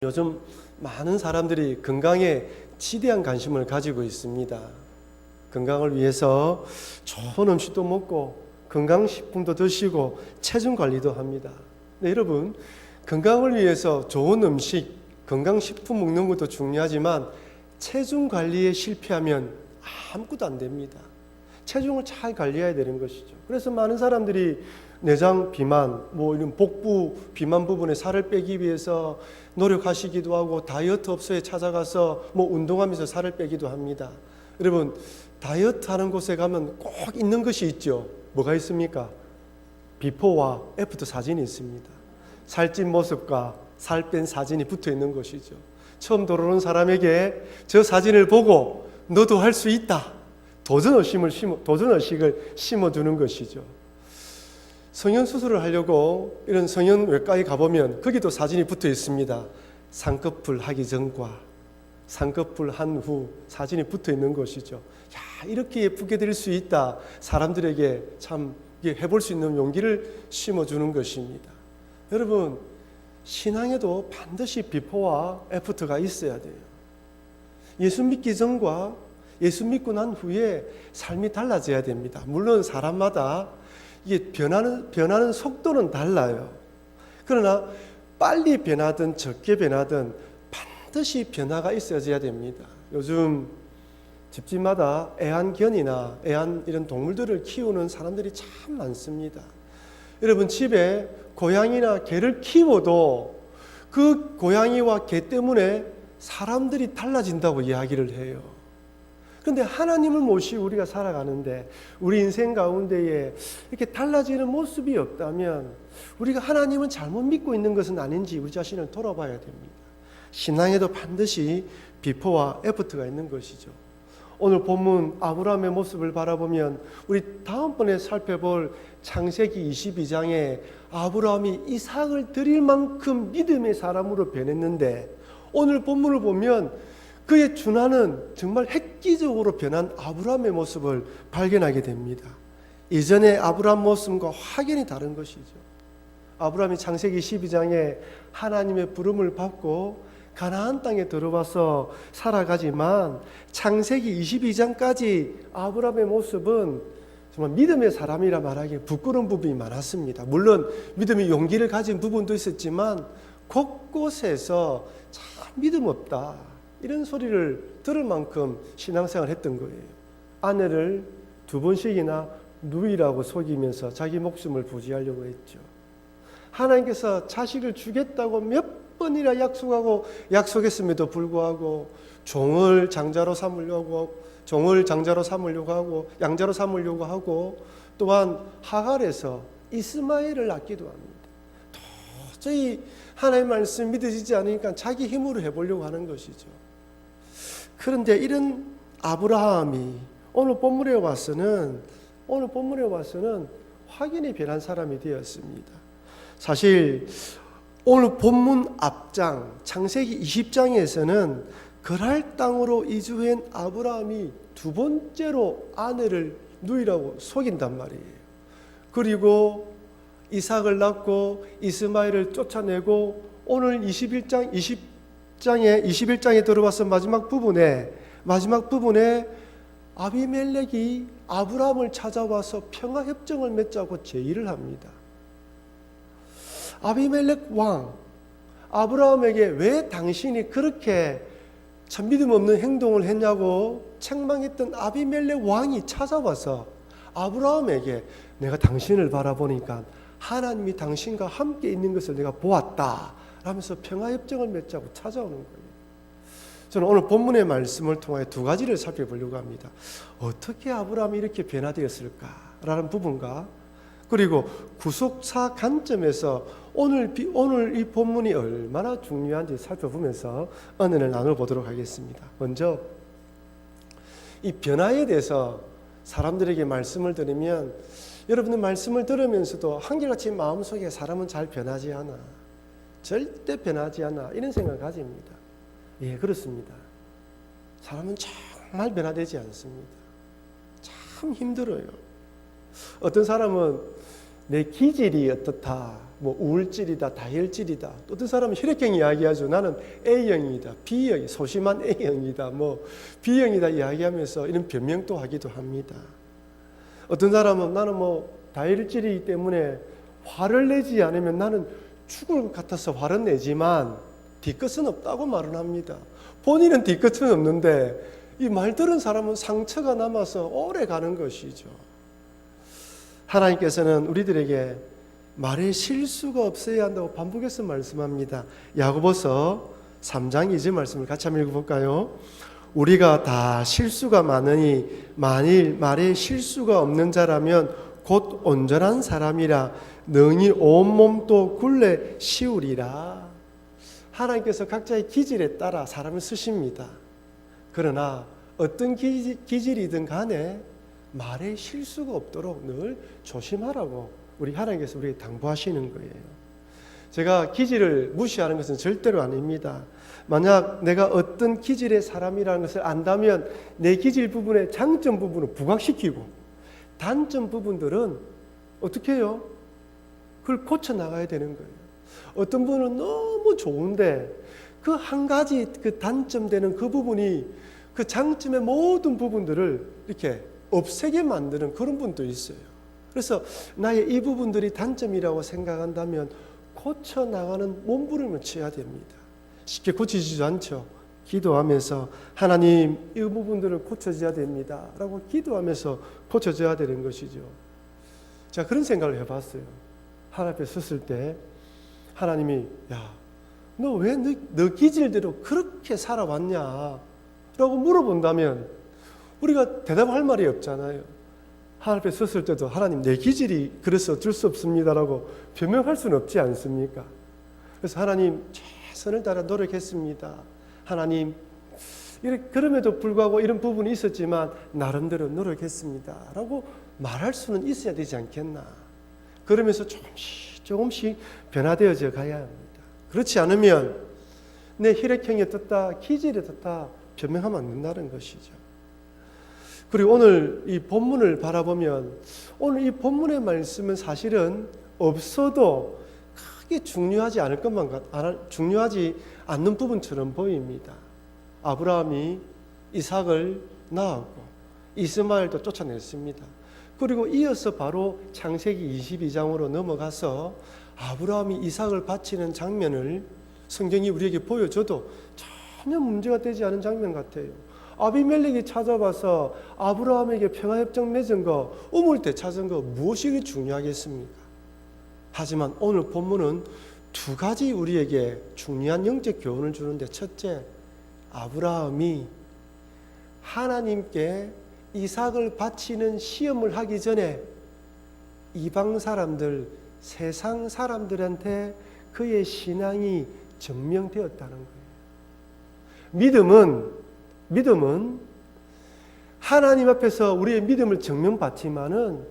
요즘 많은 사람들이 건강에 지대한 관심을 가지고 있습니다. 건강을 위해서 좋은 음식도 먹고 건강식품도 드시고 체중 관리도 합니다. 네, 여러분, 건강을 위해서 좋은 음식, 건강식품 먹는 것도 중요하지만 체중 관리에 실패하면 아무것도 안 됩니다. 체중을 잘 관리해야 되는 것이죠. 그래서 많은 사람들이 내장 비만, 이런 복부 비만 부분에 살을 빼기 위해서 노력하시기도 하고 다이어트 업소에 찾아가서 운동하면서 살을 빼기도 합니다. 여러분, 다이어트 하는 곳에 가면 꼭 있는 것이 있죠. 뭐가 있습니까? 비포와 애프터 사진이 있습니다. 살찐 모습과 살 뺀 사진이 붙어 있는 것이죠. 처음 들어오는 사람에게 저 사진을 보고 너도 할 수 있다. 도전의식을 심어주는 것이죠. 성형수술을 하려고 이런 성형외과에 가보면 거기도 사진이 붙어 있습니다. 쌍꺼풀 하기 전과 쌍꺼풀 한 후 사진이 붙어 있는 것이죠. 야, 이렇게 예쁘게 될 수 있다. 사람들에게 참 해볼 수 있는 용기를 심어주는 것입니다. 여러분, 신앙에도 반드시 비포와 애프터가 있어야 돼요. 예수 믿기 전과 예수 믿고 난 후에 삶이 달라져야 됩니다. 물론 사람마다 이게 변하는 속도는 달라요. 그러나 빨리 변하든 적게 변하든 반드시 변화가 있어야 됩니다. 요즘 집집마다 애완견이나 이런 동물들을 키우는 사람들이 참 많습니다. 여러분, 집에 고양이나 개를 키워도 그 고양이와 개 때문에 사람들이 달라진다고 이야기를 해요. 그런데 하나님을 모시고 우리가 살아가는데 우리 인생 가운데에 이렇게 달라지는 모습이 없다면 우리가 하나님은 잘못 믿고 있는 것은 아닌지 우리 자신을 돌아봐야 됩니다. 신앙에도 반드시 비포와 애프터가 있는 것이죠. 오늘 본문 아브라함의 모습을 바라보면 우리 다음번에 살펴볼 창세기 22장에 아브라함이 이삭을 드릴 만큼 믿음의 사람으로 변했는데 오늘 본문을 보면 그의 준하는 정말 획기적으로 변한 아브라함의 모습을 발견하게 됩니다. 이전의 아브라함 모습과 확연히 다른 것이죠. 아브라함이 창세기 12장에 하나님의 부름을 받고 가나안 땅에 들어와서 살아가지만 창세기 22장까지 아브라함의 모습은 정말 믿음의 사람이라 말하기에 부끄러운 부분이 많았습니다. 물론 믿음의 용기를 가진 부분도 있었지만 곳곳에서 참 믿음 없다 이런 소리를 들을 만큼 신앙생활을 했던 거예요. 아내를 2번씩이나 누이라고 속이면서 자기 목숨을 부지하려고 했죠. 하나님께서 자식을 주겠다고 몇 번이나 약속했음에도 불구하고 종을 장자로 삼으려고 하고 양자로 삼으려고 하고 또한 하갈에서 이스마엘을 낳기도 합니다. 도저히 하나님의 말씀 믿어지지 않으니까 자기 힘으로 해보려고 하는 것이죠. 그런데 이런 아브라함이 오늘 본문에 와서는 확연히 변한 사람이 되었습니다. 사실 오늘 본문 앞장 창세기 20장에서는 그랄 땅으로 이주한 아브라함이 2번째로 아내를 누이라고 속인단 말이에요. 그리고 이삭을 낳고 이스마엘을 쫓아내고 오늘 21장에 들어와서 마지막 부분에 아비멜렉이 아브라함을 찾아와서 평화협정을 맺자고 제의를 합니다. 아비멜렉 왕, 아브라함에게 왜 당신이 그렇게 참 믿음 없는 행동을 했냐고 책망했던 아비멜렉 왕이 찾아와서 아브라함에게 내가 당신을 바라보니까 하나님이 당신과 함께 있는 것을 내가 보았다 라면서 평화협정을 맺자고 찾아오는 거예요. 저는 오늘 본문의 말씀을 통해 2가지를 살펴보려고 합니다. 어떻게 아브라함이 이렇게 변화되었을까라는 부분과 그리고 구속사 관점에서 오늘 이 본문이 얼마나 중요한지 살펴보면서 은혜를 나눠보도록 하겠습니다. 먼저 이 변화에 대해서 사람들에게 말씀을 드리면 여러분들 말씀을 들으면서도 한결같이 마음속에 사람은 잘 변하지 않아. 절대 변하지 않아. 이런 생각을 가집니다. 예, 그렇습니다. 사람은 정말 변화되지 않습니다. 참 힘들어요. 어떤 사람은 내 기질이 어떻다. 뭐 우울질이다, 다혈질이다. 또 어떤 사람은 혈액형 이야기하죠. 나는 A형이다, B형, 소심한 A형이다, 뭐 B형이다 이야기하면서 이런 변명도 하기도 합니다. 어떤 사람은 나는 뭐 다혈질이기 때문에 화를 내지 않으면 나는 죽을 것 같아서 화를 내지만 뒤끝은 없다고 말은 합니다. 본인은 뒤끝은 없는데 이 말 들은 사람은 상처가 남아서 오래 가는 것이죠. 하나님께서는 우리들에게 말에 실수가 없어야 한다고 반복해서 말씀합니다. 야고보서 3장 2절 말씀을 같이 한번 읽어볼까요? 우리가 다 실수가 많으니 만일 말에 실수가 없는 자라면 곧 온전한 사람이라 능히 온몸도 굴레 씌우리라. 하나님께서 각자의 기질에 따라 사람을 쓰십니다. 그러나 어떤 기질이든 간에 말에 실수가 없도록 늘 조심하라고 우리 하나님께서 우리에게 당부하시는 거예요. 제가 기질을 무시하는 것은 절대로 아닙니다. 만약 내가 어떤 기질의 사람이라는 것을 안다면 내 기질 부분의 장점 부분을 부각시키고 단점 부분들은 어떻게 해요? 그걸 고쳐나가야 되는 거예요. 어떤 분은 너무 좋은데 그 한 가지 그 단점되는 그 부분이 그 장점의 모든 부분들을 이렇게 없애게 만드는 그런 분도 있어요. 그래서 나의 이 부분들이 단점이라고 생각한다면 고쳐나가는 몸부림을 쳐야 됩니다. 쉽게 고치지도 않죠. 기도하면서 하나님 이 부분들을 고쳐져야 됩니다 라고 기도하면서 고쳐져야 되는 것이죠. 제가 그런 생각을 해봤어요. 하나님 앞에 섰을 때 하나님이 야, 너 왜 너 기질대로 그렇게 살아왔냐 라고 물어본다면 우리가 대답할 말이 없잖아요. 하나님 앞에 섰을 때도 하나님 내 기질이 그래서 어쩔 수 없습니다라고 변명할 수는 없지 않습니까? 그래서 하나님 최선을 다해 노력했습니다. 하나님 그럼에도 불구하고 이런 부분이 있었지만 나름대로 노력했습니다 라고 말할 수는 있어야 되지 않겠나. 그러면서 조금씩 변화되어져 가야 합니다. 그렇지 않으면 내 혈액형이 어떻다, 기질이 어떻다 변명하면 안 된다는 것이죠. 그리고 오늘 이 본문을 바라보면 오늘 이 본문의 말씀은 사실은 없어도 크게 중요하지 않는 부분처럼 보입니다. 아브라함이 이삭을 낳았고 이스마엘도 쫓아냈습니다. 그리고 이어서 바로 창세기 22장으로 넘어가서 아브라함이 이삭을 바치는 장면을 성경이 우리에게 보여줘도 전혀 문제가 되지 않은 장면 같아요. 아비멜렉이 찾아와서 아브라함에게 평화협정 맺은 거, 우물 때 찾은 거 무엇이 중요하겠습니까? 하지만 오늘 본문은 두 가지 우리에게 중요한 영적 교훈을 주는데, 첫째, 아브라함이 하나님께 이삭을 바치는 시험을 하기 전에 이방 사람들, 세상 사람들한테 그의 신앙이 증명되었다는 거예요. 믿음은 하나님 앞에서 우리의 믿음을 증명받지만은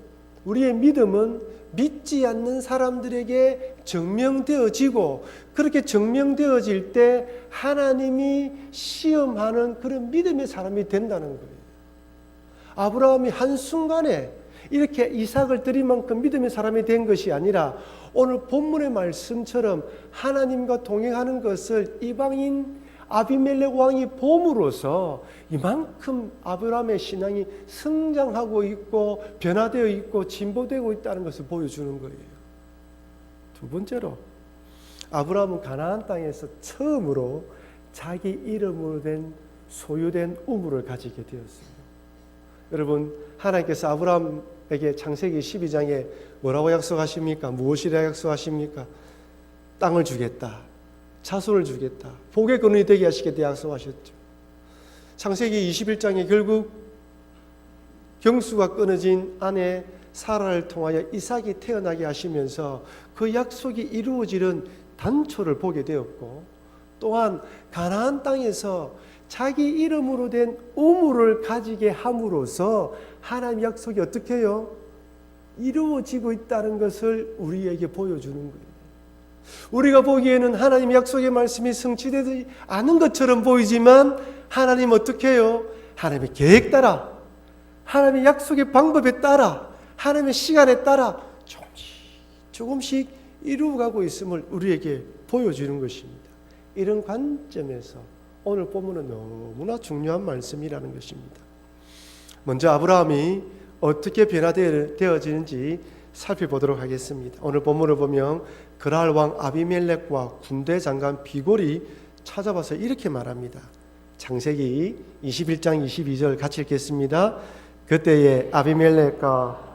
우리의 믿음은 믿지 않는 사람들에게 증명되어지고, 그렇게 증명되어질 때 하나님이 시험하는 그런 믿음의 사람이 된다는 거예요. 아브라함이 한순간에 이렇게 이삭을 드릴 만큼 믿음의 사람이 된 것이 아니라 오늘 본문의 말씀처럼 하나님과 동행하는 것을 이방인 아비멜렉 왕이 봄으로써 이만큼 아브라함의 신앙이 성장하고 있고 변화되어 있고 진보되고 있다는 것을 보여주는 거예요. 두 번째로, 아브라함은 가나안 땅에서 처음으로 자기 이름으로 된 소유된 우물을 가지게 되었습니다. 여러분, 하나님께서 아브라함에게 창세기 12장에 뭐라고 약속하십니까? 무엇이라 약속하십니까? 땅을 주겠다, 자손을 주겠다, 복의 근원이 되게 하시겠다 약속하셨죠. 창세기 21장에 결국 경수가 끊어진 아내 사라를 통하여 이삭이 태어나게 하시면서 그 약속이 이루어지는 단초를 보게 되었고, 또한 가나안 땅에서 자기 이름으로 된 우물을 가지게 함으로써 하나님 약속이 어떻게 해요? 이루어지고 있다는 것을 우리에게 보여주는 거예요. 우리가 보기에는 하나님 약속의 말씀이 성취되지 않은 것처럼 보이지만 하나님 어떻게 해요? 하나님의 계획 따라, 하나님의 약속의 방법에 따라, 하나님의 시간에 따라 조금씩 이루어가고 있음을 우리에게 보여주는 것입니다. 이런 관점에서 오늘 본문은 너무나 중요한 말씀이라는 것입니다. 먼저 아브라함이 어떻게 변화되어지는지 살펴보도록 하겠습니다. 오늘 본문을 보면 그랄 왕 아비멜렉과 군대 장관 비골이 찾아와서 이렇게 말합니다. 창세기 21장 22절 같이 읽겠습니다. 그때에 아비멜렉과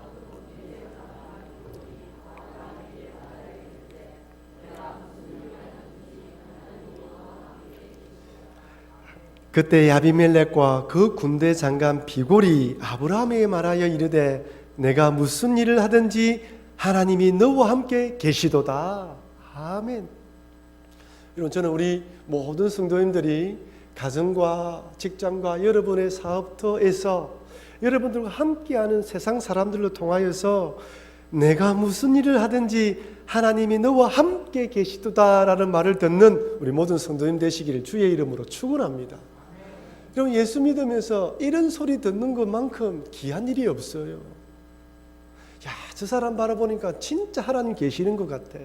그 군대 장관 비골이 아브라함에게 말하여 이르되 내가 무슨 일을 하든지 하나님이 너와 함께 계시도다. 아멘. 여러분, 저는 우리 모든 성도님들이 가정과 직장과 여러분의 사업터에서 여러분들과 함께하는 세상 사람들로 통하여서 내가 무슨 일을 하든지 하나님이 너와 함께 계시도다라는 말을 듣는 우리 모든 성도님 되시기를 주의 이름으로 축원합니다. 여러분, 예수 믿으면서 이런 소리 듣는 것만큼 귀한 일이 없어요. 야, 저 사람 바라보니까 진짜 하나님 계시는 것 같아.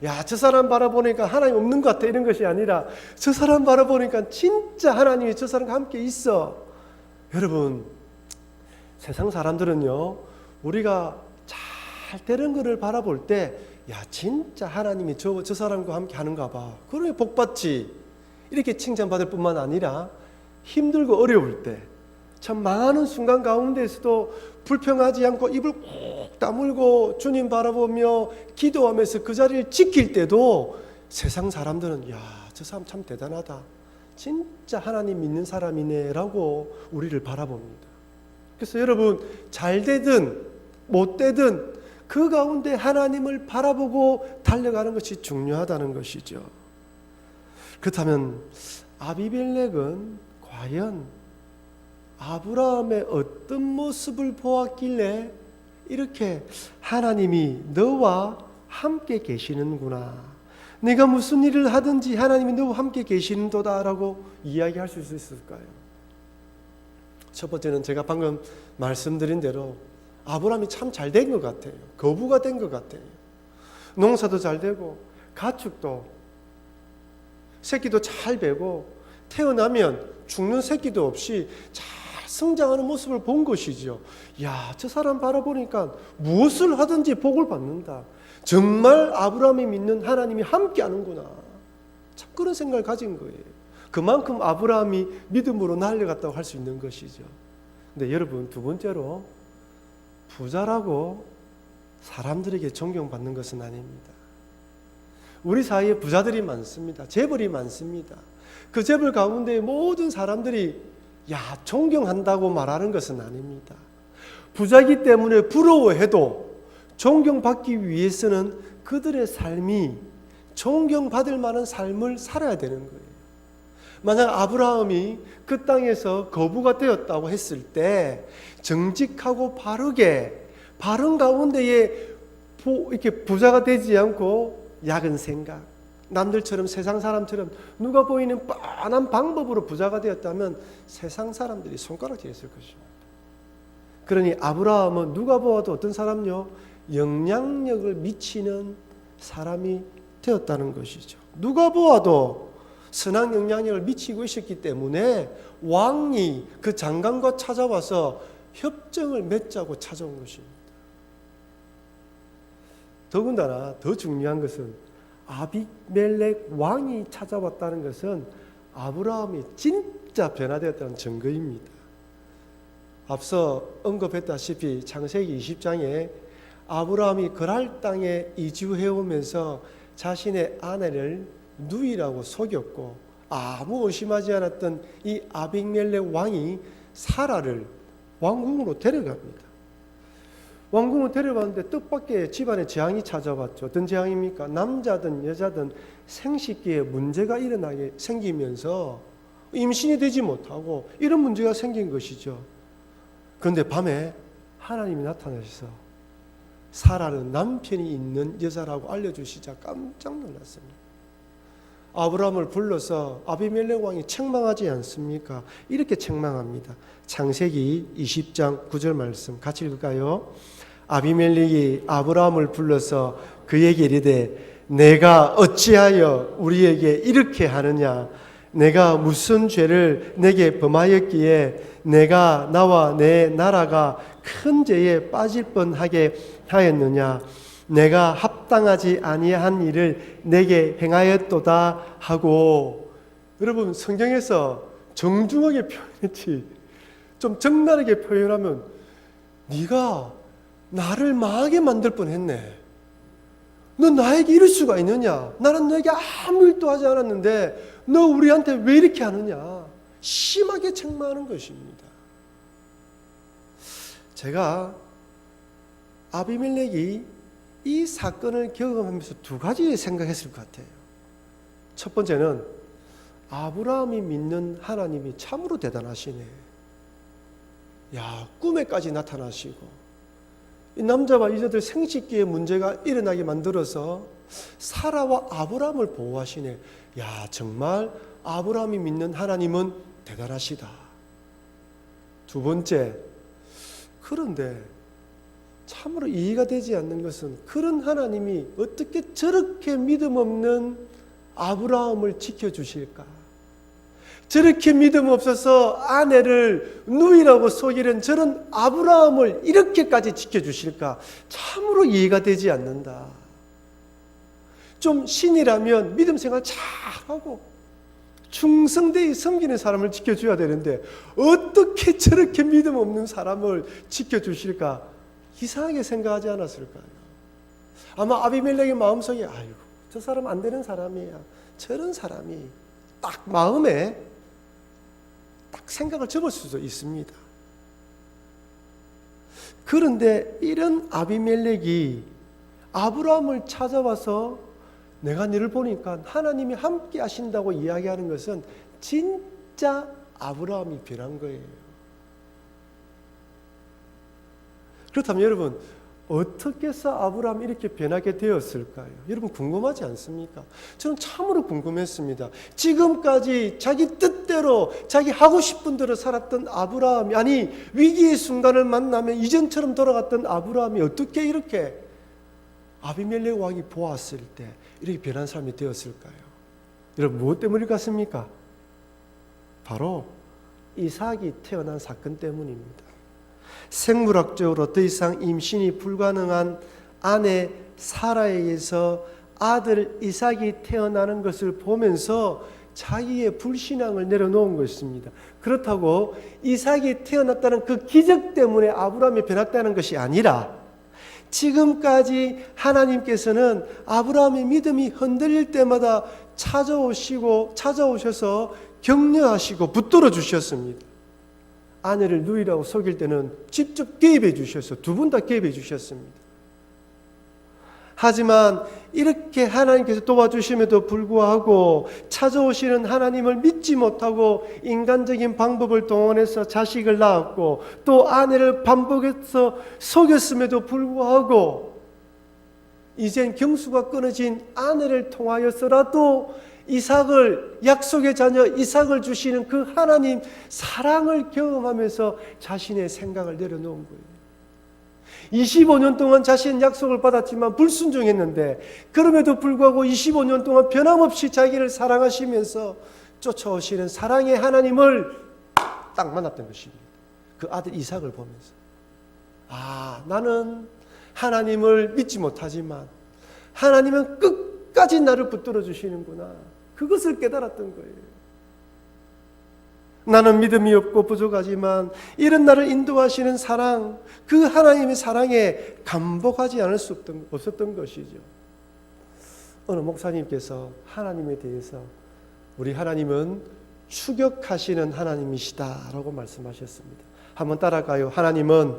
야, 저 사람 바라보니까 하나님 없는 것 같아. 이런 것이 아니라 저 사람 바라보니까 진짜 하나님이 저 사람과 함께 있어. 여러분, 세상 사람들은요, 우리가 잘 되는 것을 바라볼 때 야, 진짜 하나님이 저 사람과 함께 하는가 봐. 그러니 복받지. 이렇게 칭찬받을 뿐만 아니라 힘들고 어려울 때, 참 망하는 순간 가운데서도 불평하지 않고 입을 꼭 다물고 주님 바라보며 기도하면서 그 자리를 지킬 때도 세상 사람들은 야, 저 사람 참 대단하다. 진짜 하나님 믿는 사람이네 라고 우리를 바라봅니다. 그래서 여러분, 잘 되든 못 되든 그 가운데 하나님을 바라보고 달려가는 것이 중요하다는 것이죠. 그렇다면 아비멜렉은 과연 아브라함의 어떤 모습을 보았길래 이렇게 하나님이 너와 함께 계시는구나, 내가 무슨 일을 하든지 하나님이 너와 함께 계시는도다라고 이야기할 수 있을까요? 첫 번째는 제가 방금 말씀드린 대로 아브라함이 참 잘 된 것 같아요. 거부가 된 것 같아요. 농사도 잘 되고 가축도 새끼도 잘 베고 태어나면 죽는 새끼도 없이 잘 성장하는 모습을 본 것이죠. 야, 저 사람 바라보니까 무엇을 하든지 복을 받는다. 정말 아브라함이 믿는 하나님이 함께하는구나. 참 그런 생각을 가진 거예요. 그만큼 아브라함이 믿음으로 날려갔다고 할 수 있는 것이죠. 근데 여러분, 두 번째로 부자라고 사람들에게 존경받는 것은 아닙니다. 우리 사이에 부자들이 많습니다. 재벌이 많습니다. 그 재벌 가운데 모든 사람들이 야, 존경한다고 말하는 것은 아닙니다. 부자이기 때문에 부러워해도 존경받기 위해서는 그들의 삶이 존경받을 만한 삶을 살아야 되는 거예요. 만약 아브라함이 그 땅에서 거부가 되었다고 했을 때 정직하고 바르게 바른 가운데에 이렇게 부자가 되지 않고 약은 생각, 남들처럼 세상 사람처럼 누가 보이는 뻔한 방법으로 부자가 되었다면 세상 사람들이 손가락질했을 것입니다. 그러니 아브라함은 누가 보아도 어떤 사람요? 영향력을 미치는 사람이 되었다는 것이죠. 누가 보아도 선한 영향력을 미치고 있었기 때문에 왕이 그 장관과 찾아와서 협정을 맺자고 찾아온 것입니다. 더군다나 더 중요한 것은 아비멜렉 왕이 찾아왔다는 것은 아브라함이 진짜 변화되었다는 증거입니다. 앞서 언급했다시피 창세기 20장에 아브라함이 그랄 땅에 이주해 오면서 자신의 아내를 누이라고 속였고 아무 의심하지 않았던 이 아비멜렉 왕이 사라를 왕궁으로 데려갑니다. 왕궁을 데려갔는데 뜻밖의 집안에 재앙이 찾아왔죠. 어떤 재앙입니까? 남자든 여자든 생식기에 문제가 일어나게 생기면서 임신이 되지 못하고 이런 문제가 생긴 것이죠. 그런데 밤에 하나님이 나타나셔서 사라는 남편이 있는 여자라고 알려주시자 깜짝 놀랐습니다. 아브라함을 불러서 아비멜렉 왕이 책망하지 않습니까? 이렇게 책망합니다. 창세기 20장 9절 말씀 같이 읽을까요? 아비멜렉이 아브라함을 불러서 그에게 이르되 내가 어찌하여 우리에게 이렇게 하느냐 내가 무슨 죄를 내게 범하였기에 내가 나와 내 나라가 큰 죄에 빠질 뻔하게 하였느냐 내가 합당하지 아니한 일을 내게 행하였도다 하고. 여러분, 성경에서 정중하게 표현했지 좀 적나라하게 표현하면 네가 나를 망하게 만들 뻔했네. 너 나에게 이럴 수가 있느냐? 나는 너에게 아무 일도 하지 않았는데 너 우리한테 왜 이렇게 하느냐? 심하게 책망하는 것입니다. 제가 아비멜렉이 이 사건을 경험하면서 두 가지 생각했을 것 같아요. 첫 번째는 아브라함이 믿는 하나님이 참으로 대단하시네. 야, 꿈에까지 나타나시고 이 남자와 여자들 생식기에 문제가 일어나게 만들어서 사라와 아브라함을 보호하시네. 야, 정말 아브라함이 믿는 하나님은 대단하시다. 두 번째, 그런데 참으로 이해가 되지 않는 것은 그런 하나님이 어떻게 저렇게 믿음 없는 아브라함을 지켜주실까? 저렇게 믿음 없어서 아내를 누이라고 속이는 저런 아브라함을 이렇게까지 지켜주실까? 참으로 이해가 되지 않는다. 좀 신이라면 믿음 생활 잘하고 충성되이 섬기는 사람을 지켜줘야 되는데 어떻게 저렇게 믿음 없는 사람을 지켜주실까? 이상하게 생각하지 않았을까요? 아마 아비멜렉의 마음속에 아이고 저 사람 안 되는 사람이야. 저런 사람이 딱 마음에 딱 생각을 접을 수도 있습니다. 그런데 이런 아비멜렉이 아브라함을 찾아와서 내가 너를 보니까 하나님이 함께 하신다고 이야기하는 것은 진짜 아브라함이 변한 거예요. 그렇다면 여러분 어떻게 해서 아브라함이 이렇게 변하게 되었을까요? 여러분 궁금하지 않습니까? 저는 참으로 궁금했습니다. 지금까지 자기 뜻대로 자기 하고 싶은 대로 살았던 아브라함이, 아니 위기의 순간을 만나면 이전처럼 돌아갔던 아브라함이 어떻게 이렇게 아비멜렉 왕이 보았을 때 이렇게 변한 사람이 되었을까요? 여러분 무엇 때문일 것 같습니까? 바로 이삭이 태어난 사건 때문입니다. 생물학적으로 더 이상 임신이 불가능한 아내 사라에 의해서 아들 이삭이 태어나는 것을 보면서 자기의 불신앙을 내려놓은 것입니다. 그렇다고 이삭이 태어났다는 그 기적 때문에 아브라함이 변했다는 것이 아니라 지금까지 하나님께서는 아브라함의 믿음이 흔들릴 때마다 찾아오셔서 격려하시고 붙들어 주셨습니다. 아내를 누이라고 속일 때는 직접 개입해 주셨어요. 두 분 다 개입해 주셨습니다. 하지만 이렇게 하나님께서 도와주심에도 불구하고 찾아오시는 하나님을 믿지 못하고 인간적인 방법을 동원해서 자식을 낳았고 또 아내를 반복해서 속였음에도 불구하고 이젠 경수가 끊어진 아내를 통하여서라도 이삭을, 약속의 자녀 이삭을 주시는 그 하나님 사랑을 경험하면서 자신의 생각을 내려놓은 거예요. 25년 동안 자신은 약속을 받았지만 불순종했는데 그럼에도 불구하고 25년 동안 변함없이 자기를 사랑하시면서 쫓아오시는 사랑의 하나님을 딱 만났던 것입니다. 그 아들 이삭을 보면서 나는 하나님을 믿지 못하지만 하나님은 끝까지 나를 붙들어 주시는구나. 그것을 깨달았던 거예요. 나는 믿음이 없고 부족하지만 이런 나를 인도하시는 사랑, 그 하나님의 사랑에 감복하지 않을 수 없었던 것이죠. 어느 목사님께서 하나님에 대해서 우리 하나님은 추격하시는 하나님이시다라고 말씀하셨습니다. 한번 따라가요. 하나님은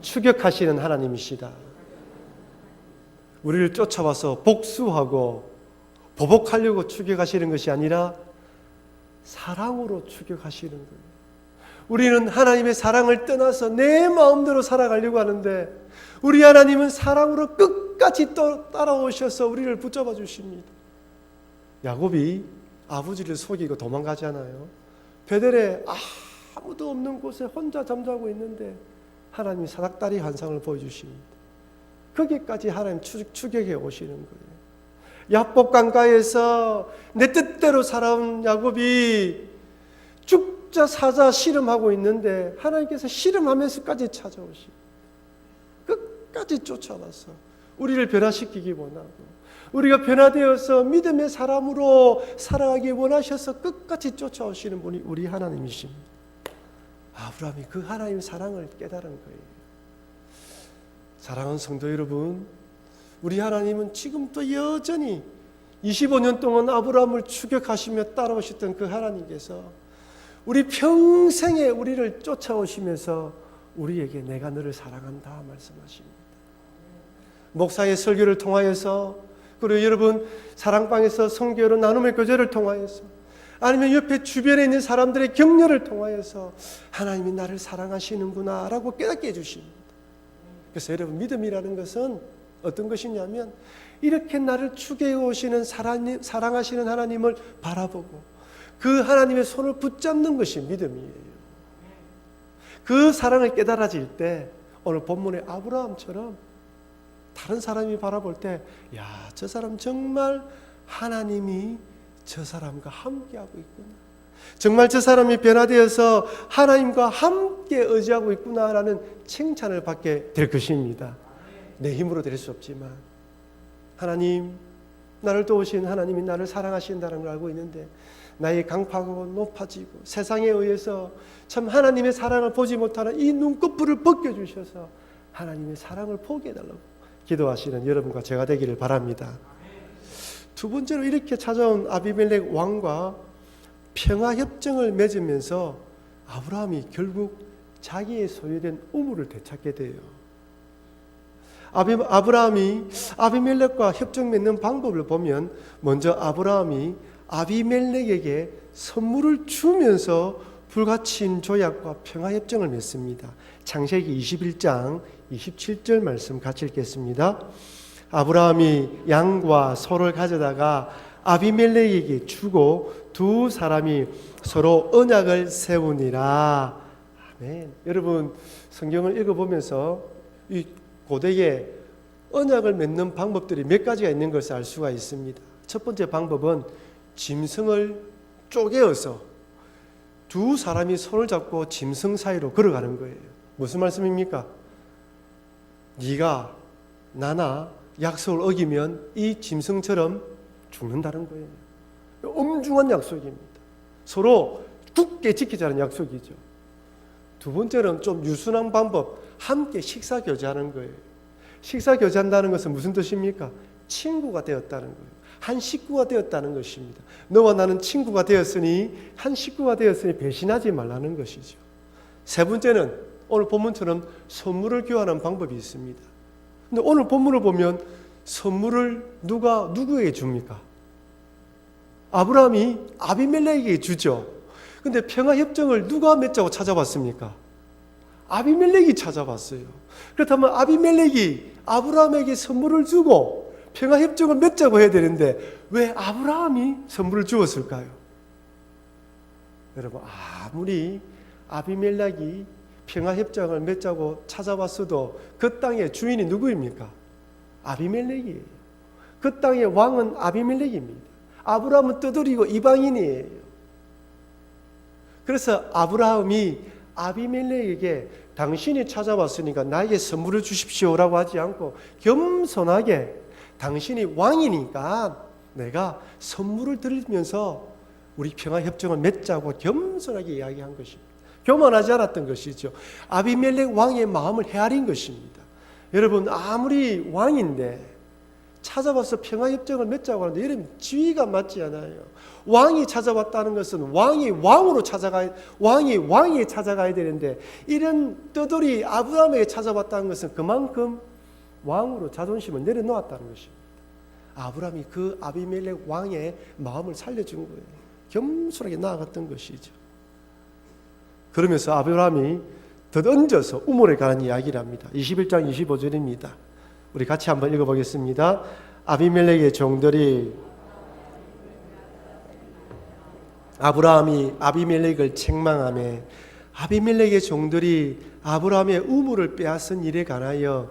추격하시는 하나님이시다. 우리를 쫓아와서 복수하고 보복하려고 추격하시는 것이 아니라 사랑으로 추격하시는 거예요. 우리는 하나님의 사랑을 떠나서 내 마음대로 살아가려고 하는데 우리 하나님은 사랑으로 끝까지 따라오셔서 우리를 붙잡아 주십니다. 야곱이 아버지를 속이고 도망가잖아요. 베델에 아무도 없는 곳에 혼자 잠자고 있는데 하나님이 사닥다리 환상을 보여주십니다. 거기까지 하나님 추격해 오시는 거예요. 야복 강가에서 내 뜻대로 살아온 야곱이 죽자 사자 씨름하고 있는데 하나님께서 씨름하면서까지 찾아오시고 끝까지 쫓아와서 우리를 변화시키기 원하고 우리가 변화되어서 믿음의 사람으로 살아가기 원하셔서 끝까지 쫓아오시는 분이 우리 하나님이십니다. 아브라함이 그 하나님의 사랑을 깨달은 거예요. 사랑하는 성도 여러분, 우리 하나님은 지금도 여전히 25년 동안 아브라함을 추격하시며 따라오셨던 그 하나님께서 우리 평생에 우리를 쫓아오시면서 우리에게 내가 너를 사랑한다 말씀하십니다. 목사의 설교를 통하여서, 그리고 여러분 사랑방에서 성교로 나눔의 교제를 통하여서, 아니면 옆에 주변에 있는 사람들의 격려를 통하여서 하나님이 나를 사랑하시는구나 라고 깨닫게 해주십니다. 그래서 여러분, 믿음이라는 것은 어떤 것이냐면 이렇게 나를 추격해 오시는 사랑하시는 하나님을 바라보고 그 하나님의 손을 붙잡는 것이 믿음이에요. 그 사랑을 깨달아질 때 오늘 본문의 아브라함처럼 다른 사람이 바라볼 때, 야, 저 사람 정말 하나님이 저 사람과 함께하고 있구나, 정말 저 사람이 변화되어서 하나님과 함께 의지하고 있구나라는 칭찬을 받게 될 것입니다. 내 힘으로 될 수 없지만 하나님, 나를 도우신 하나님이 나를 사랑하신다는 걸 알고 있는데 나의 강팍하고 높아지고 세상에 의해서 참 하나님의 사랑을 보지 못하는 이 눈꺼풀을 벗겨주셔서 하나님의 사랑을 보게 해달라고 기도하시는 여러분과 제가 되기를 바랍니다. 두 번째로 이렇게 찾아온 아비멜렉 왕과 평화협정을 맺으면서 아브라함이 결국 자기의 소유된 우물을 되찾게 돼요. 아브라함이 아비멜렉과 협정 맺는 방법을 보면 먼저 아브라함이 아비멜렉에게 선물을 주면서 불가침 조약과 평화협정을 맺습니다. 창세기 21장 27절 말씀 같이 읽겠습니다. 아브라함이 양과 소를 가져다가 아비멜렉에게 주고 두 사람이 서로 언약을 세우니라. 아멘. 여러분, 성경을 읽어보면서 이 고대에 언약을 맺는 방법들이 몇 가지가 있는 것을 알 수가 있습니다. 첫 번째 방법은 짐승을 쪼개어서 두 사람이 손을 잡고 짐승 사이로 걸어가는 거예요. 무슨 말씀입니까? 네가 나나 약속을 어기면 이 짐승처럼 죽는다는 거예요. 엄중한 약속입니다. 서로 굳게 지키자는 약속이죠. 두 번째는 좀 유순한 방법, 함께 식사 교제하는 거예요. 식사 교제한다는 것은 무슨 뜻입니까? 친구가 되었다는 거예요. 한 식구가 되었다는 것입니다. 너와 나는 친구가 되었으니, 한 식구가 되었으니 배신하지 말라는 것이죠. 세 번째는 오늘 본문처럼 선물을 교환하는 방법이 있습니다. 근데 오늘 본문을 보면 선물을 누가 누구에게 줍니까? 아브라함이 아비멜렉에게 주죠. 근데 평화협정을 누가 맺자고 찾아봤습니까? 아비멜렉이 찾아봤어요. 그렇다면 아비멜렉이 아브라함에게 선물을 주고 평화협정을 맺자고 해야 되는데 왜 아브라함이 선물을 주었을까요? 여러분, 아무리 아비멜렉이 평화협정을 맺자고 찾아봤어도 그 땅의 주인이 누구입니까? 아비멜렉이에요. 그 땅의 왕은 아비멜렉입니다. 아브라함은 떠돌이고 이방인이에요. 그래서 아브라함이 아비멜렉에게 당신이 찾아왔으니까 나에게 선물을 주십시오라고 하지 않고 겸손하게 당신이 왕이니까 내가 선물을 드리면서 우리 평화협정을 맺자고 겸손하게 이야기한 것입니다. 교만하지 않았던 것이죠. 아비멜렉 왕의 마음을 헤아린 것입니다. 여러분, 아무리 왕인데 찾아와서 평화협정을 맺자고 하는데 이런 지위가 맞지 않아요. 왕이 찾아왔다는 것은 왕이 왕에게 찾아가야 되는데 이런 떠돌이 아브라함에게 찾아왔다는 것은 그만큼 왕으로 자존심을 내려놓았다는 것입니다. 아브라함이 그 아비멜렉 왕의 마음을 살려준 거예요. 겸손하게 나아갔던 것이죠. 그러면서 아브라함이 덧얹어서 우물에 가는 이야기를 합니다. 21장 25절입니다. 우리 같이 한번 읽어보겠습니다. 아비멜렉의 종들이 아브라함이 아비멜렉을 책망하며 아비멜렉의 종들이 아브라함의 우물을 빼앗은 일에 관하여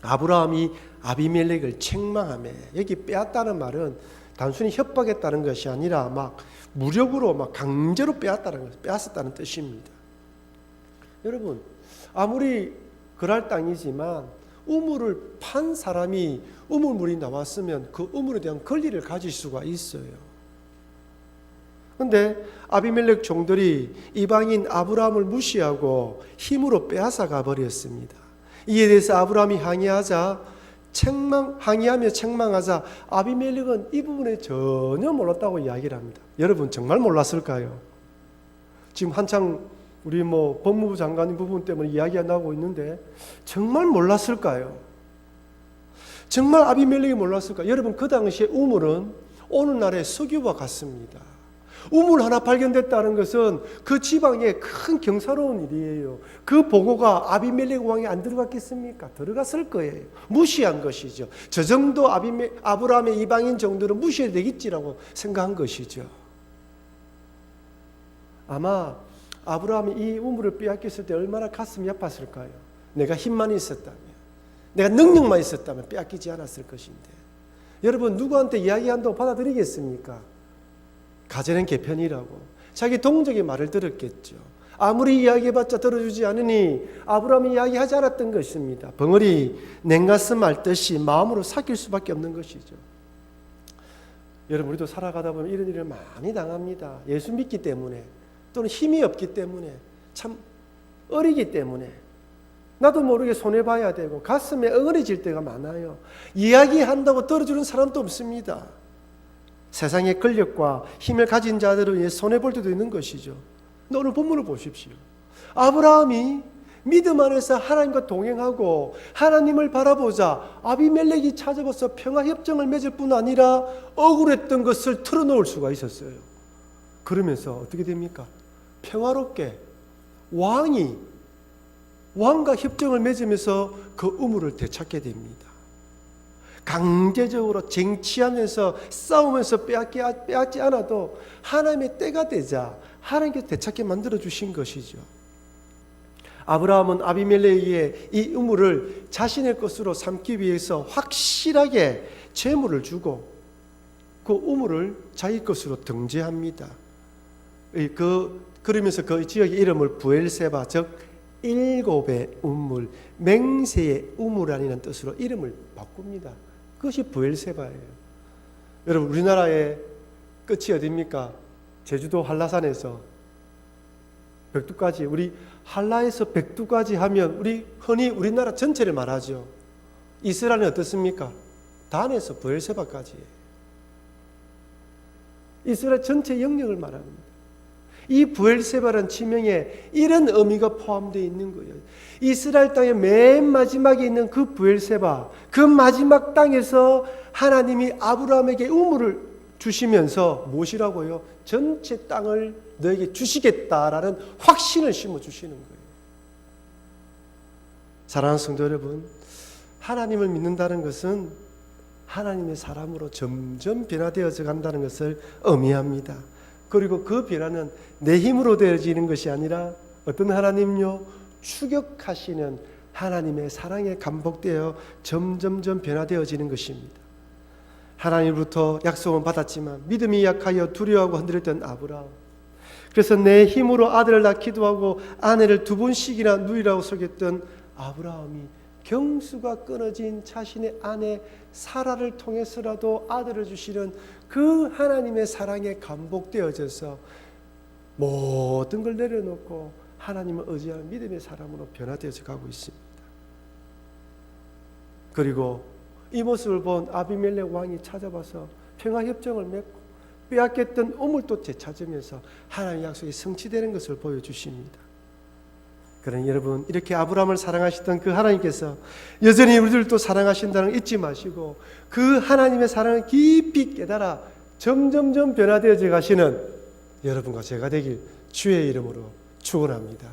아브라함이 아비멜렉을 책망하며, 여기 빼앗다는 말은 단순히 협박했다는 것이 아니라 막 무력으로 막 강제로 빼앗았다는 뜻입니다. 여러분, 아무리 그랄 땅이지만 우물을 판 사람이 우물물이 나왔으면 그 우물에 대한 권리를 가질 수가 있어요. 그런데 아비멜렉 종들이 이방인 아브라함을 무시하고 힘으로 빼앗아 가버렸습니다. 이에 대해서 아브라함이 항의하며 책망하자 아비멜렉은 이 부분에 전혀 몰랐다고 이야기를 합니다. 여러분, 정말 몰랐을까요? 지금 한창 우리 법무부 장관님 부분 때문에 이야기가 나오고 있는데 정말 몰랐을까요? 정말 아비멜렉이 몰랐을까요? 여러분, 그 당시에 우물은 오늘날의 석유와 같습니다. 우물 하나 발견됐다는 것은 그 지방에 큰 경사로운 일이에요. 그 보고가 아비멜렉 왕이 안 들어갔겠습니까? 들어갔을 거예요. 무시한 것이죠. 저 정도 아브라함의 이방인 정도는 무시해야 되겠지라고 생각한 것이죠. 아마 아브라함이 이 우물을 빼앗겼을 때 얼마나 가슴이 아팠을까요? 내가 힘만 있었다면, 내가 능력만 있었다면 빼앗기지 않았을 것인데, 여러분, 누구한테 이야기한다고 받아들이겠습니까? 가재는 개편이라고 자기 동족의 말을 들었겠죠. 아무리 이야기해봤자 들어주지 않으니 아브라함이 이야기하지 않았던 것입니다. 벙어리 냉가슴 앓듯이 마음으로 삭힐 수밖에 없는 것이죠. 여러분, 우리도 살아가다 보면 이런 일을 많이 당합니다. 예수 믿기 때문에, 또는 힘이 없기 때문에, 참 어리기 때문에 나도 모르게 손해봐야 되고 가슴에 응어리질 때가 많아요. 이야기한다고 들어주는 사람도 없습니다. 세상의 권력과 힘을 가진 자들을 위해 손해볼 때도 있는 것이죠. 근데 오늘 본문을 보십시오. 아브라함이 믿음 안에서 하나님과 동행하고 하나님을 바라보자 아비멜렉이 찾아와서 평화협정을 맺을 뿐 아니라 억울했던 것을 털어놓을 수가 있었어요. 그러면서 어떻게 됩니까? 평화롭게 왕과 협정을 맺으면서 그 우물을 되찾게 됩니다. 강제적으로 쟁취하면서 싸우면서 빼앗지 않아도 하나님의 때가 되자 하나님께서 되찾게 만들어주신 것이죠. 아브라함은 아비멜렉에게 이 우물을 자신의 것으로 삼기 위해서 확실하게 재물을 주고 그 우물을 자기 것으로 등재합니다. 그러면서 그 지역의 이름을 부엘세바, 즉 일곱의 우물, 맹세의 우물이라는 뜻으로 이름을 바꿉니다. 그것이 부엘세바예요. 여러분, 우리나라의 끝이 어디입니까? 제주도 한라산에서 백두까지, 우리 한라에서 백두까지 하면 우리 흔히 우리나라 전체를 말하죠. 이스라엘은 어떻습니까? 단에서 부엘세바까지예요. 이스라엘 전체 영역을 말합니다. 이 부엘세바라는 지명에 이런 의미가 포함되어 있는 거예요. 이스라엘 땅의 맨 마지막에 있는 그 부엘세바, 그 마지막 땅에서 하나님이 아브라함에게 우물을 주시면서 무엇이라고요? 전체 땅을 너에게 주시겠다라는 확신을 심어주시는 거예요. 사랑하는 성도 여러분, 하나님을 믿는다는 것은 하나님의 사람으로 점점 변화되어져 간다는 것을 의미합니다. 그리고 그 변화는 내 힘으로 되어지는 것이 아니라 어떤 하나님요? 추격하시는 하나님의 사랑에 감복되어 점점점 변화되어지는 것입니다. 하나님으로부터 약속은 받았지만 믿음이 약하여 두려워하고 흔들렸던 아브라함. 그래서 내 힘으로 아들을 낳기도 하고 아내를 2번씩이나 누이라고 속였던 아브라함이 경수가 끊어진 자신의 아내 사라를 통해서라도 아들을 주시는 그 하나님의 사랑에 감복되어져서 모든 걸 내려놓고 하나님을 의지하는 믿음의 사람으로 변화되어져 가고 있습니다. 그리고 이 모습을 본 아비멜렉 왕이 찾아와서 평화협정을 맺고 빼앗겼던 우물도 되찾으면서 하나님의 약속이 성취되는 것을 보여주십니다. 그러니 여러분, 이렇게 아브라함을 사랑하시던 그 하나님께서 여전히 우리들도 사랑하신다는 걸 잊지 마시고 그 하나님의 사랑을 깊이 깨달아 점점점 변화되어져 가시는 여러분과 제가 되길 주의 이름으로 축원합니다.